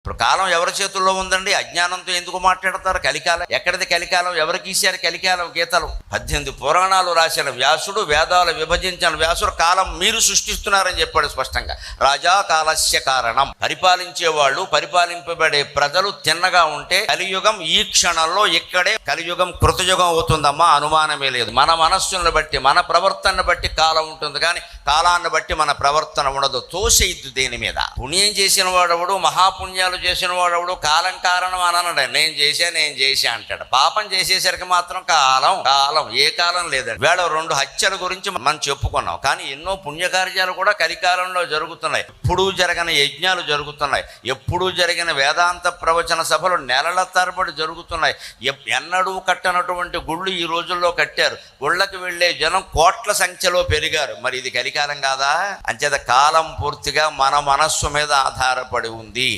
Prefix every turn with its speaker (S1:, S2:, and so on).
S1: ఇప్పుడు కాలం ఎవరి చేతుల్లో ఉందండి? అజ్ఞానంతో ఎందుకు మాట్లాడతారు? కలికాలం ఎక్కడిది? కలికాలం ఎవరికి ఇచ్చారు? కలికాలం గీతలు 18 పురాణాలు రాసిన వ్యాసుడు, వేదాలు విభజించిన వ్యాసుడు కాలం మీరు సృష్టిస్తున్నారని చెప్పాడు స్పష్టంగా. రాజా కాలస్య కారణం. పరిపాలించేవాళ్ళు, పరిపాలింపబడే ప్రజలు తిన్నగా ఉంటే కలియుగం ఈ క్షణంలో ఇక్కడే కలియుగం కృతయుగం అవుతుందమ్మా, అనుమానమే లేదు. మన మనస్సును బట్టి, మన ప్రవర్తనను బట్టి కాలం ఉంటుంది, కానీ కాలాన్ని బట్టి మన ప్రవర్తన ఉండదు. తోసేయద్దు దేని మీద. పుణ్యం చేసిన వాడవుడు, మహాపుణ్యాలు చేసిన వాడవుడు కాలం కారణం అనన్నాడు. నేను చేశా అంటాడు. పాపం చేసేసరికి మాత్రం కాలం ఏ కాలం లేదండి. వేళ 2 హత్యల గురించి మనం చెప్పుకున్నాం, కానీ ఎన్నో పుణ్యకార్యాలు కూడా కలికాలంలో జరుగుతున్నాయి. ఎప్పుడూ జరగని యజ్ఞాలు జరుగుతున్నాయి, ఎప్పుడూ జరిగిన వేదాంత ప్రవచన సభలు నెలల తరబడి జరుగుతున్నాయి. ఎన్నడూ కట్టనటువంటి గుళ్ళు ఈ రోజుల్లో కట్టారు. గుళ్ళకి వెళ్లే జనం కోట్ల సంఖ్యలో పెరిగారు. మరి ఇది కలికాలం కాదా? అంచేత కాలం పూర్తిగా మన మనస్సు మీద ఆధారపడి ఉంది.